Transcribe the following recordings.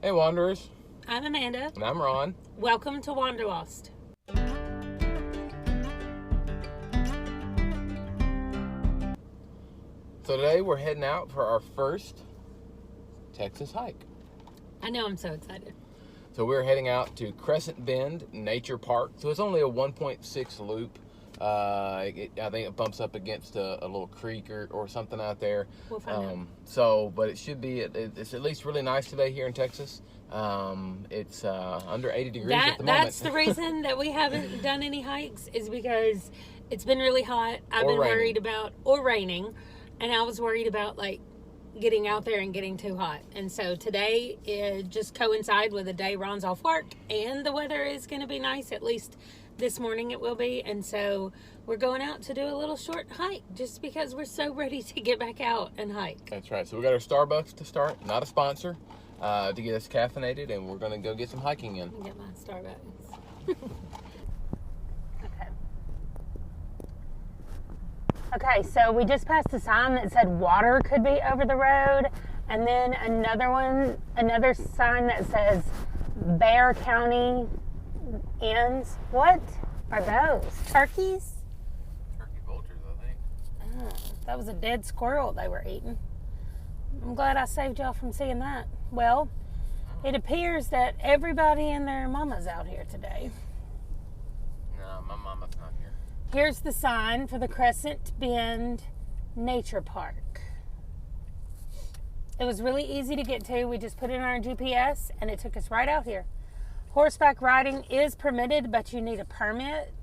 Hey Wanderers, I'm Amanda. and I'm Ron. Welcome to Wanderlost. So today we're heading out for our first Texas hike. I know, I'm so excited. So we're heading out to Crescent Bend Nature Park. So it's only a 1.6 loop. I think it bumps up against a little creek or something out there. We'll find out. But it should be, it's at least really nice today here in Texas. It's under 80 degrees at the moment. That's the reason that we haven't done any hikes is because it's been really hot. I've been worried about, or raining, and I was worried about getting out there and getting too hot. And so today it just coincide with the day Ron's off work and the weather is going to be nice, at least this morning it will be. And so we're going out to do a little short hike just because we're so ready to get back out and hike. That's right. So we got our Starbucks to start, not a sponsor, to get us caffeinated, and we're going to go get some hiking in. Let me get my Starbucks. Okay, so we just passed a sign that said water could be over the road, and then another sign that says Bexar County ends. What are those? Turkeys? Turkey vultures, I think. Oh, that was a dead squirrel they were eating. I'm glad I saved y'all from seeing that. Well, it appears that everybody and their mama's out here today. No, my mama's not here. Here's the sign for the Crescent Bend Nature Park. It was really easy to get to. We just put in our GPS and it took us right out here. Horseback riding is permitted, but you need a permit.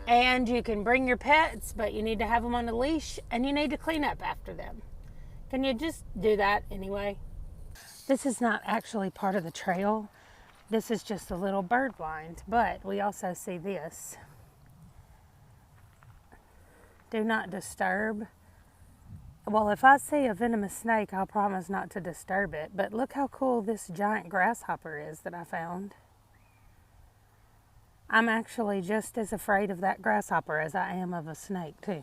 And you can bring your pets, but you need to have them on a leash and you need to clean up after them. Can you just do that anyway? This is not actually part of the trail. This is just a little bird blind, but we also see this. Do not disturb. Well, if I see a venomous snake, I'll promise not to disturb it. But look how cool this giant grasshopper is that I found. I'm actually just as afraid of that grasshopper as I am of a snake, too.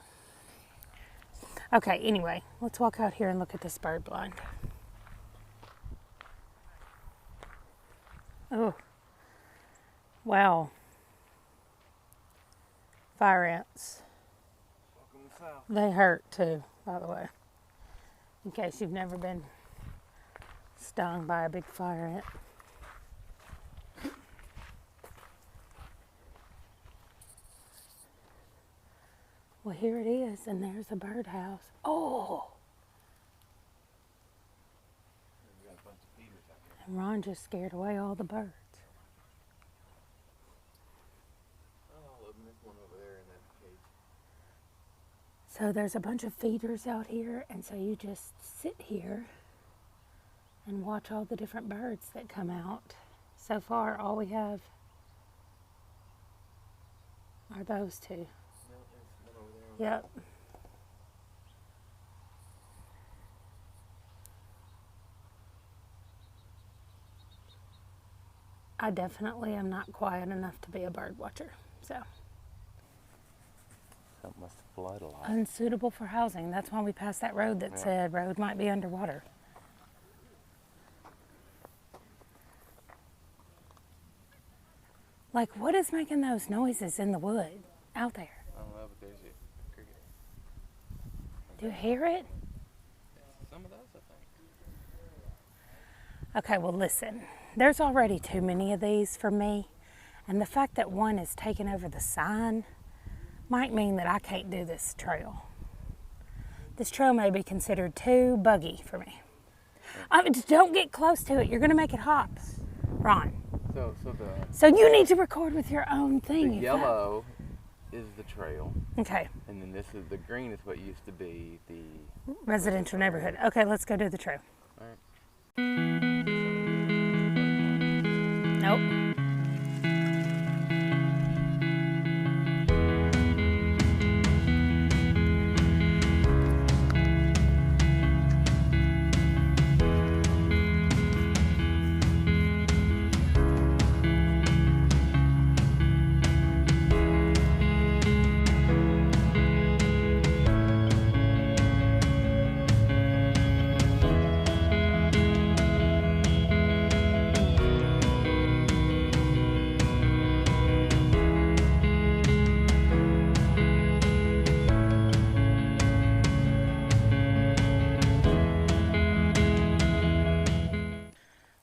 Okay, anyway, let's walk out here and look at this bird blind. Oh, wow. Fire ants. They hurt too, by the way, in case you've never been stung by a big fire ant. Well, here it is, and there's a birdhouse. Oh! And Ron just scared away all the birds. So there's a bunch of feeders out here, and so you just sit here and watch all the different birds that come out. So far, all we have are those two. Yep. I definitely am not quiet enough to be a bird watcher, so. That must flood a lot. Unsuitable for housing. That's why we passed that road that said road might be underwater. Like, what is making those noises in the wood out there? I don't know, but there's a cricket. Do you hear it? Some of those, I think. Okay, well, listen. There's already too many of these for me. And the fact that one is taking over the sign might mean that I can't do this trail. This trail may be considered too buggy for me. Just don't get close to it. You're going to make it hop. Ron. So you need to record with your own thing. The yellow is the trail. Okay. And then the green is what used to be the residential neighborhood. Okay, let's go do the trail. All right. Nope.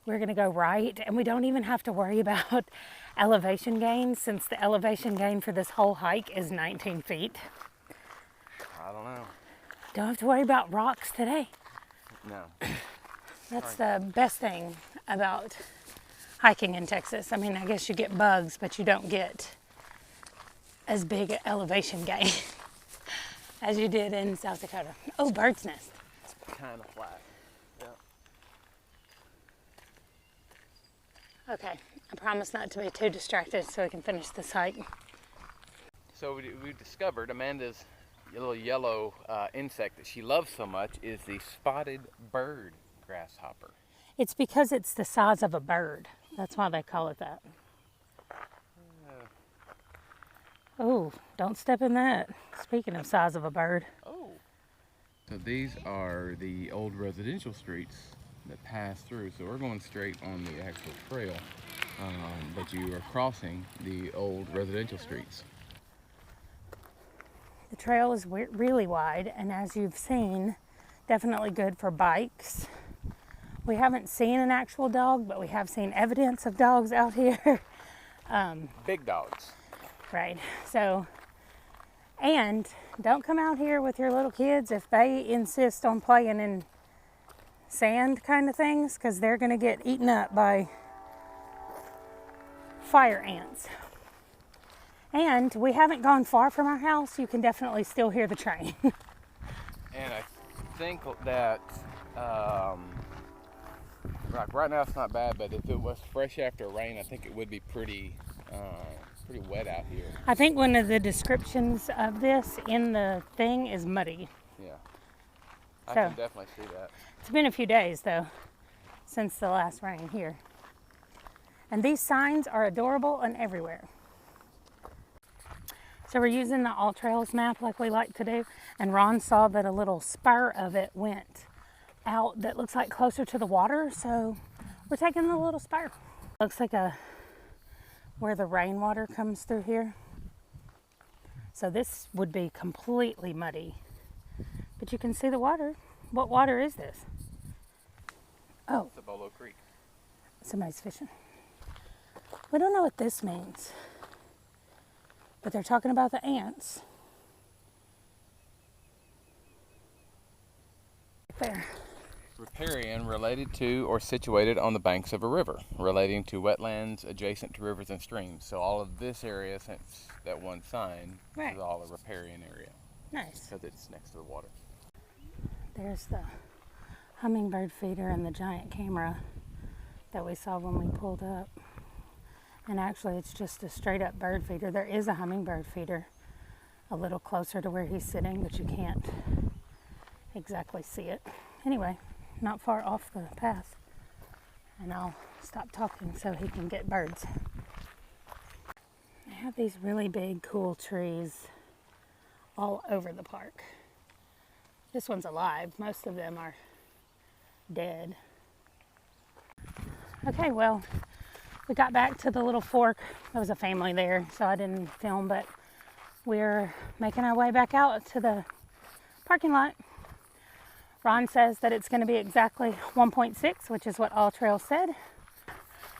we're going to go right, and we don't even have to worry about elevation gain, since the elevation gain for this whole hike is 19 feet. I don't know. Don't have to worry about rocks today. No. That's the best thing about hiking in Texas. I mean, I guess you get bugs, but you don't get as big an elevation gain as you did in South Dakota. Oh, bird's nest. It's kind of flat. Yeah. Okay, I promise not to be too distracted so we can finish this hike. So we discovered Amanda's little yellow insect that she loves so much is the spotted bird grasshopper. It's because it's the size of a bird. That's why they call it that. Oh, don't step in that. Speaking of size of a bird. Oh. So these are the old residential streets that pass through. So we're going straight on the actual trail, but you are crossing the old residential streets. The trail is really wide, and as you've seen, definitely good for bikes. We haven't seen an actual dog, but we have seen evidence of dogs out here. Big dogs. Right. So, and don't come out here with your little kids if they insist on playing in sand kind of things, because they're going to get eaten up by fire ants. And we haven't gone far from our house. You can definitely still hear the train. And I think that like right now it's not bad, but if it was fresh after rain, I think it would be pretty wet out here. I think one of the descriptions of this in the thing is muddy. Yeah, I can definitely see that. It's been a few days though since the last rain here. And these signs are adorable and everywhere. So we're using the All Trails map like we like to do, and Ron saw that a little spur of it went out that looks like closer to the water, so we're taking the little spur. Looks like where the rainwater comes through here. So this would be completely muddy, but you can see the water. What water is this? Oh, it's a Bolo Creek. Somebody's fishing. We don't know what this means, but they're talking about the ants. There. Riparian, related to or situated on the banks of a river, relating to wetlands adjacent to rivers and streams. So all of this area, since that one sign, right, is all a riparian area. Nice. Because it's next to the water. There's the hummingbird feeder and the giant camera that we saw when we pulled up. And actually it's just a straight up bird feeder. There is a hummingbird feeder a little closer to where he's sitting, but you can't exactly see it. Anyway, not far off the path. And I'll stop talking so he can get birds. They have these really big, cool trees all over the park. This one's alive. Most of them are dead. Okay, well, we got back to the little fork. There was a family there, so I didn't film, but we're making our way back out to the parking lot. Ron says that it's going to be exactly 1.6, which is what All Trails said.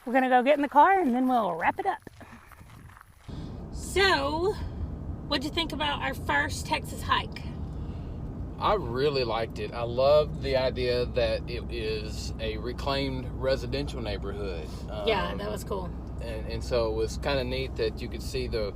We're going to go get in the car and then we'll wrap it up. So, what'd you think about our first Texas hike? I really liked it. I loved the idea that it is a reclaimed residential neighborhood. Yeah, that was cool. And so it was kind of neat that you could see the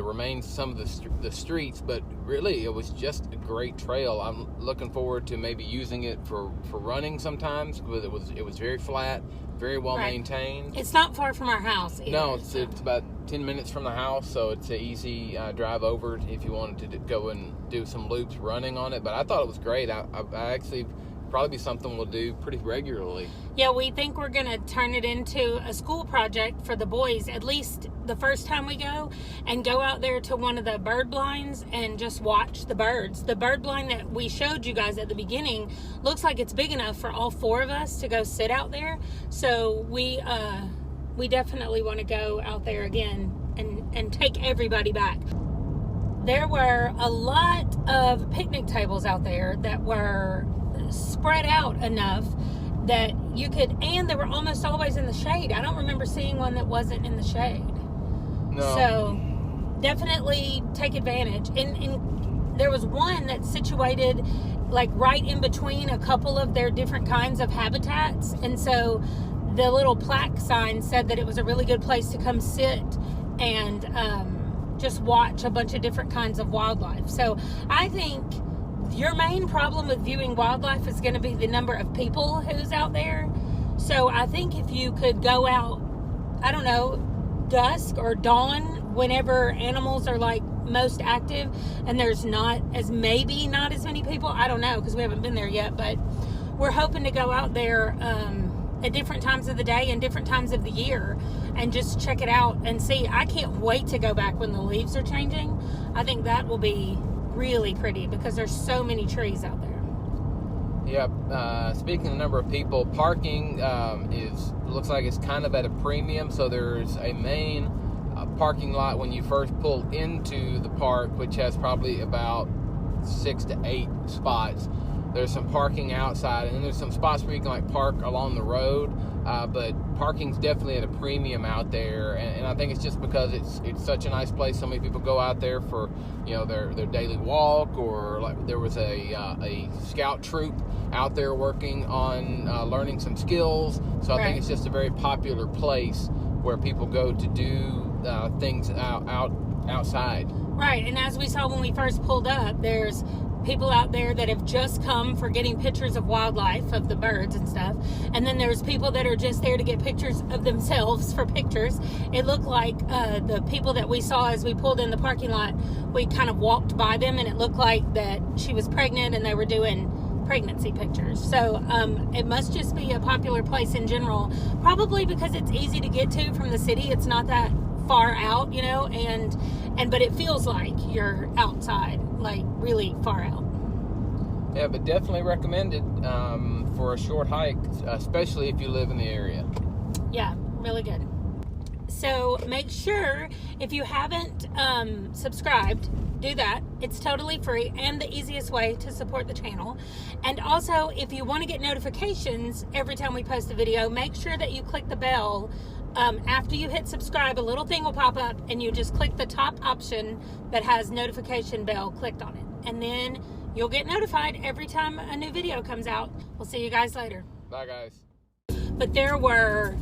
remains, some of the streets, but really it was just a great trail. I'm looking forward to maybe using it for running sometimes, because it was very flat, very well maintained. It's not far from our house either. No, it's about 10 minutes from the house, so it's an easy drive over if you wanted to go and do some loops running on it. But I thought it was great. I actually probably be something we'll do pretty regularly. Yeah, we think we're going to turn it into a school project for the boys, at least the first time we go, and go out there to one of the bird blinds and just watch the birds. The bird blind that we showed you guys at the beginning looks like it's big enough for all four of us to go sit out there. So we definitely want to go out there again and take everybody back. There were a lot of picnic tables out there that were spread out enough that you could, and they were almost always in the shade. I don't remember seeing one that wasn't in the shade. No. So definitely take advantage. And there was one that's situated like right in between a couple of their different kinds of habitats. And so the little plaque sign said that it was a really good place to come sit and just watch a bunch of different kinds of wildlife. So I think your main problem with viewing wildlife is going to be the number of people who's out there. So I think if you could go out, I don't know, dusk or dawn, whenever animals are like most active and there's not as many people. I don't know, because we haven't been there yet, but we're hoping to go out there at different times of the day and different times of the year and just check it out and see. I can't wait to go back when the leaves are changing. I think that will be really pretty because there's so many trees out there. Yep. Speaking of the number of people, parking looks like it's kind of at a premium. So there's a main parking lot when you first pull into the park, which has probably about 6 to 8 spots. There's some parking outside, and then there's some spots where you can like park along the road. But parking's definitely at a premium out there, and I think it's just because it's such a nice place. So many people go out there for their daily walk, or like there was a scout troop out there working on learning some skills. So I think it's just a very popular place where people go to do things outside. Right, and as we saw when we first pulled up, there's people out there that have just come for getting pictures of wildlife, of the birds and stuff, and then there's people that are just there to get pictures of themselves for pictures. It looked like the people that we saw as we pulled in the parking lot, we kind of walked by them, and it looked like that she was pregnant and they were doing pregnancy pictures. So it must just be a popular place in general, probably because it's easy to get to from the city. It's not that far out, but it feels like you're outside, like really far out. Yeah, but definitely recommended for a short hike, especially if you live in the area. Yeah, really good. So make sure, if you haven't subscribed, do that. It's totally free and the easiest way to support the channel. And also, if you want to get notifications every time we post a video, make sure that you click the bell. After you hit subscribe, a little thing will pop up, and you just click the top option that has notification bell clicked on it. And then you'll get notified every time a new video comes out. We'll see you guys later. Bye, guys. But there were